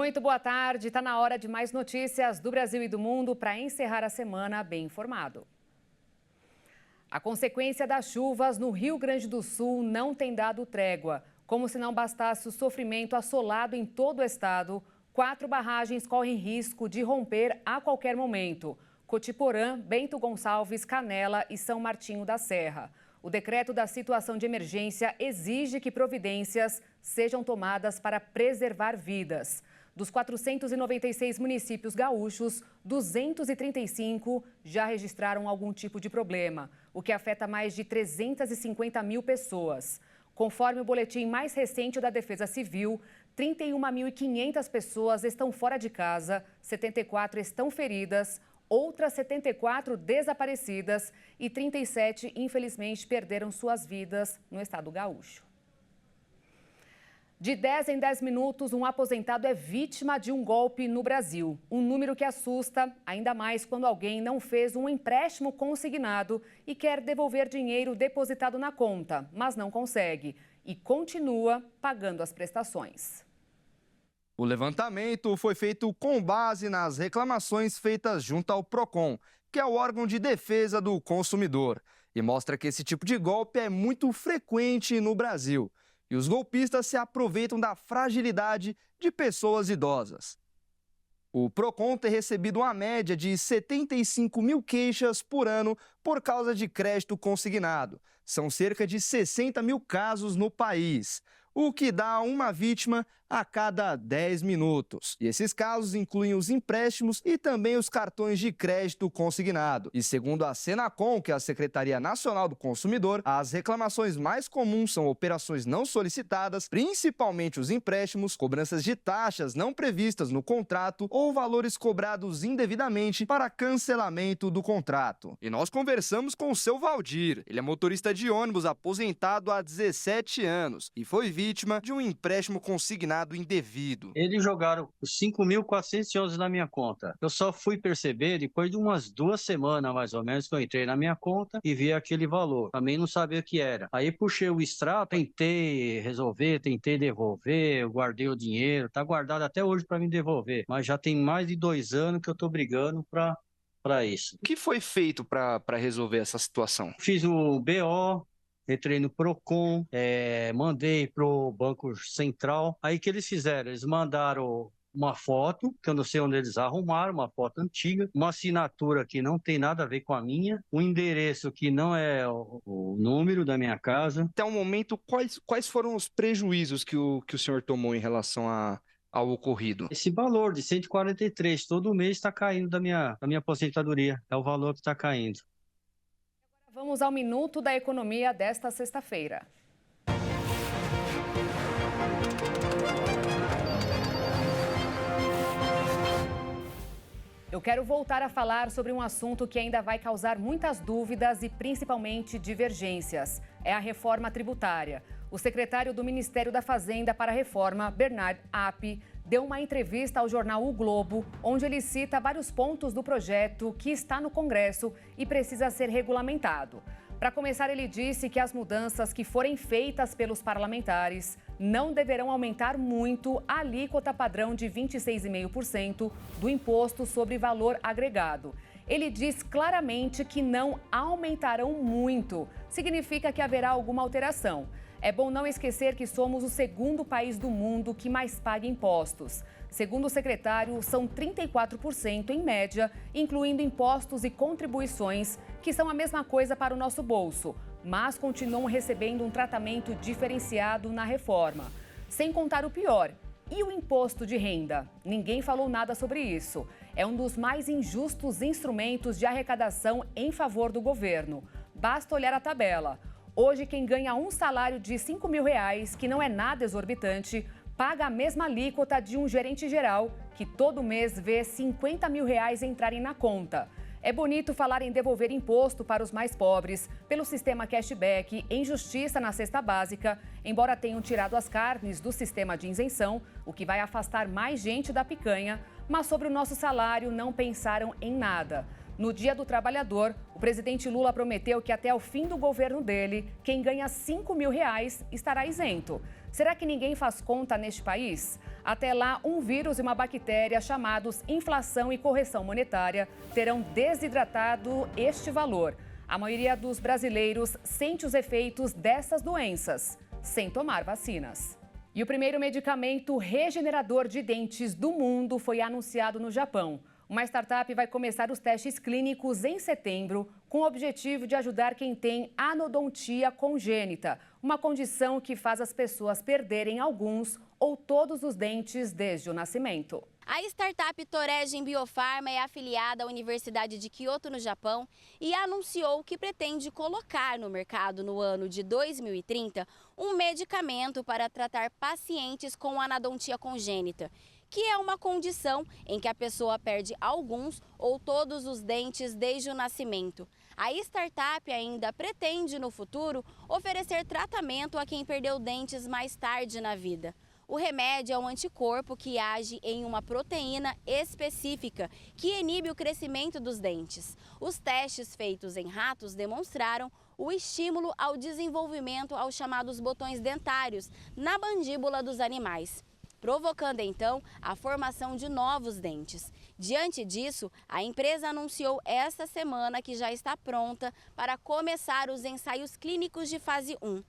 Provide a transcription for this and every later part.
Muito boa tarde. Está na hora de mais notícias do Brasil e do mundo para encerrar a semana bem informado. A consequência das chuvas no Rio Grande do Sul não tem dado trégua. Como se não bastasse o sofrimento assolado em todo o estado, 4 barragens correm risco de romper a qualquer momento: Cotiporã, Bento Gonçalves, Canela e São Martinho da Serra. O decreto da situação de emergência exige que providências sejam tomadas para preservar vidas. Dos 496 municípios gaúchos, 235 já registraram algum tipo de problema, o que afeta mais de 350 mil pessoas. Conforme o boletim mais recente da Defesa Civil, 31.500 pessoas estão fora de casa, 74 estão feridas, outras 74 desaparecidas e 37, infelizmente, perderam suas vidas no estado gaúcho. De 10 em 10 minutos, um aposentado é vítima de um golpe no Brasil. Um número que assusta, ainda mais quando alguém não fez um empréstimo consignado e quer devolver dinheiro depositado na conta, mas não consegue e continua pagando as prestações. O levantamento foi feito com base nas reclamações feitas junto ao PROCON, que é o órgão de defesa do consumidor, e mostra que esse tipo de golpe é muito frequente no Brasil. E os golpistas se aproveitam da fragilidade de pessoas idosas. O PROCON tem recebido uma média de 75 mil queixas por ano por causa de crédito consignado. São cerca de 60 mil casos no país, o que dá uma vítima a cada 10 minutos. E esses casos incluem os empréstimos e também os cartões de crédito consignado. E segundo a Senacom, que é a Secretaria Nacional do Consumidor, as reclamações mais comuns são operações não solicitadas, principalmente os empréstimos, cobranças de taxas não previstas no contrato ou valores cobrados indevidamente para cancelamento do contrato. E nós conversamos com o seu Valdir. Ele é motorista de ônibus aposentado há 17 anos e foi vítima de um empréstimo consignado indevido. Eles jogaram 5.411 na minha conta. Eu só fui perceber depois de umas 2 semanas, mais ou menos, que eu entrei na minha conta e vi aquele valor. Também não sabia o que era. Aí puxei o extrato, tentei resolver, tentei devolver, eu guardei o dinheiro, tá guardado até hoje para me devolver. Mas já tem mais de 2 anos que eu tô brigando para isso. O que foi feito para resolver essa situação? Fiz o BO, entrei no PROCON, mandei pro Banco Central. Aí o que eles fizeram? Eles mandaram uma foto, que eu não sei onde eles arrumaram, uma foto antiga, uma assinatura que não tem nada a ver com a minha, um endereço que não é o número da minha casa. Até o momento, quais foram os prejuízos que o senhor tomou em relação ao ocorrido? Esse valor de 143 todo mês está caindo da minha aposentadoria. É o valor que está caindo. Vamos ao Minuto da Economia desta sexta-feira. Eu quero voltar a falar sobre um assunto que ainda vai causar muitas dúvidas e principalmente divergências. É a reforma tributária. O secretário do Ministério da Fazenda para a Reforma, Bernard App, deu uma entrevista ao jornal O Globo, onde ele cita vários pontos do projeto que está no Congresso e precisa ser regulamentado. Para começar, ele disse que as mudanças que forem feitas pelos parlamentares não deverão aumentar muito a alíquota padrão de 26,5% do imposto sobre valor agregado. Ele diz claramente que não aumentarão muito. Significa que haverá alguma alteração. É bom não esquecer que somos o segundo país do mundo que mais paga impostos. Segundo o secretário, são 34% em média, incluindo impostos e contribuições, que são a mesma coisa para o nosso bolso, mas continuam recebendo um tratamento diferenciado na reforma. Sem contar o pior, e o imposto de renda? Ninguém falou nada sobre isso. É um dos mais injustos instrumentos de arrecadação em favor do governo. Basta olhar a tabela. Hoje, quem ganha um salário de R$5.000, que não é nada exorbitante, paga a mesma alíquota de um gerente geral, que todo mês vê R$50.000 entrarem na conta. É bonito falar em devolver imposto para os mais pobres, pelo sistema cashback, em justiça na cesta básica, embora tenham tirado as carnes do sistema de isenção, o que vai afastar mais gente da picanha, mas sobre o nosso salário não pensaram em nada. No Dia do Trabalhador, o presidente Lula prometeu que até o fim do governo dele, quem ganha R$5 mil estará isento. Será que ninguém faz conta neste país? Até lá, um vírus e uma bactéria chamados inflação e correção monetária terão desidratado este valor. A maioria dos brasileiros sente os efeitos dessas doenças sem tomar vacinas. E o primeiro medicamento regenerador de dentes do mundo foi anunciado no Japão. Uma startup vai começar os testes clínicos em setembro, com o objetivo de ajudar quem tem anodontia congênita, uma condição que faz as pessoas perderem alguns ou todos os dentes desde o nascimento. A startup Toregem Biofarma é afiliada à Universidade de Kyoto, no Japão, e anunciou que pretende colocar no mercado no ano de 2030 um medicamento para tratar pacientes com anodontia congênita, que é uma condição em que a pessoa perde alguns ou todos os dentes desde o nascimento. A startup ainda pretende, no futuro, oferecer tratamento a quem perdeu dentes mais tarde na vida. O remédio é um anticorpo que age em uma proteína específica que inibe o crescimento dos dentes. Os testes feitos em ratos demonstraram o estímulo ao desenvolvimento aos chamados botões dentários na mandíbula dos animais, provocando então a formação de novos dentes. Diante disso, a empresa anunciou esta semana que já está pronta para começar os ensaios clínicos de fase 1.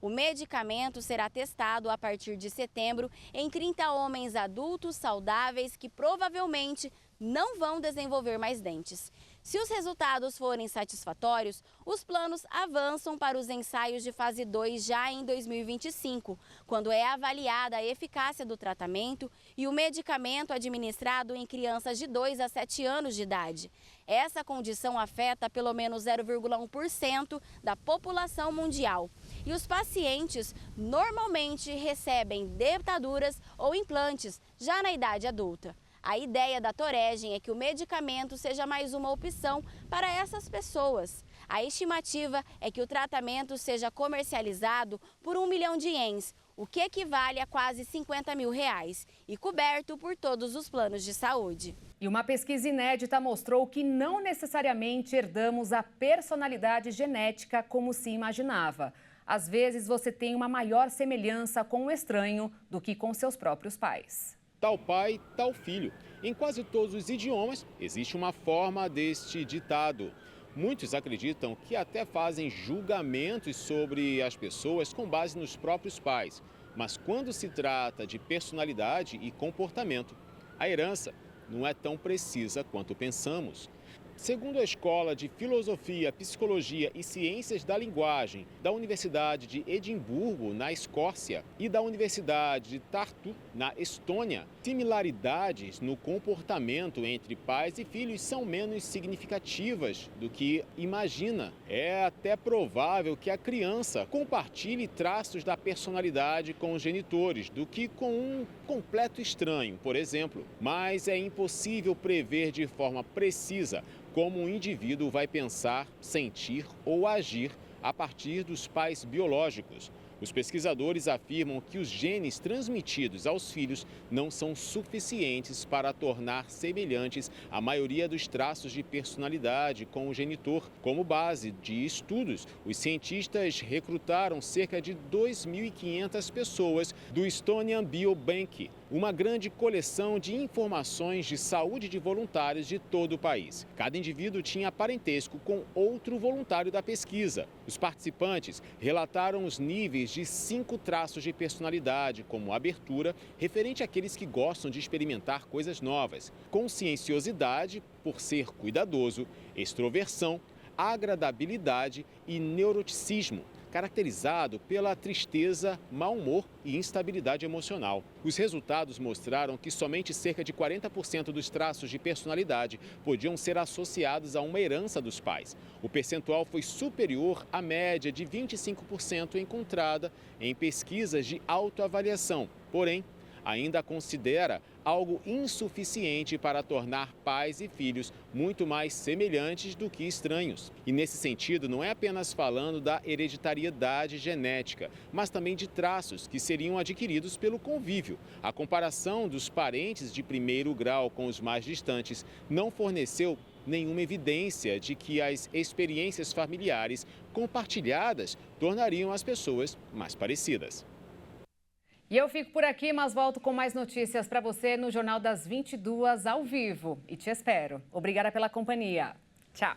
O medicamento será testado a partir de setembro em 30 homens adultos saudáveis que provavelmente não vão desenvolver mais dentes. Se os resultados forem satisfatórios, os planos avançam para os ensaios de fase 2 já em 2025, quando é avaliada a eficácia do tratamento e o medicamento administrado em crianças de 2 a 7 anos de idade. Essa condição afeta pelo menos 0,1% da população mundial. E os pacientes normalmente recebem dentaduras ou implantes já na idade adulta. A ideia da Toregem é que o medicamento seja mais uma opção para essas pessoas. A estimativa é que o tratamento seja comercializado por 1 milhão de ienes, o que equivale a quase R$50 mil, e coberto por todos os planos de saúde. E uma pesquisa inédita mostrou que não necessariamente herdamos a personalidade genética como se imaginava. Às vezes você tem uma maior semelhança com o estranho do que com seus próprios pais. Tal pai, tal filho. Em quase todos os idiomas existe uma forma deste ditado. Muitos acreditam que até fazem julgamentos sobre as pessoas com base nos próprios pais. Mas quando se trata de personalidade e comportamento, a herança não é tão precisa quanto pensamos. Segundo a Escola de Filosofia, Psicologia e Ciências da Linguagem da Universidade de Edimburgo, na Escócia, e da Universidade de Tartu, na Estônia, similaridades no comportamento entre pais e filhos são menos significativas do que imagina. É até provável que a criança compartilhe traços da personalidade com os genitores do que com um completo estranho, por exemplo. Mas é impossível prever de forma precisa como um indivíduo vai pensar, sentir ou agir a partir dos pais biológicos. Os pesquisadores afirmam que os genes transmitidos aos filhos não são suficientes para tornar semelhantes a maioria dos traços de personalidade com o genitor. Como base de estudos, os cientistas recrutaram cerca de 2.500 pessoas do Estonian Biobank, uma grande coleção de informações de saúde de voluntários de todo o país. Cada indivíduo tinha parentesco com outro voluntário da pesquisa. Os participantes relataram os níveis de 5 traços de personalidade, como abertura, referente àqueles que gostam de experimentar coisas novas, conscienciosidade, por ser cuidadoso, extroversão, agradabilidade e neuroticismo, caracterizado pela tristeza, mau humor e instabilidade emocional. Os resultados mostraram que somente cerca de 40% dos traços de personalidade podiam ser associados a uma herança dos pais. O percentual foi superior à média de 25% encontrada em pesquisas de autoavaliação. Porém, ainda considera algo insuficiente para tornar pais e filhos muito mais semelhantes do que estranhos. E nesse sentido, não é apenas falando da hereditariedade genética, mas também de traços que seriam adquiridos pelo convívio. A comparação dos parentes de primeiro grau com os mais distantes não forneceu nenhuma evidência de que as experiências familiares compartilhadas tornariam as pessoas mais parecidas. E eu fico por aqui, mas volto com mais notícias para você no Jornal das 22 ao vivo. E te espero. Obrigada pela companhia. Tchau.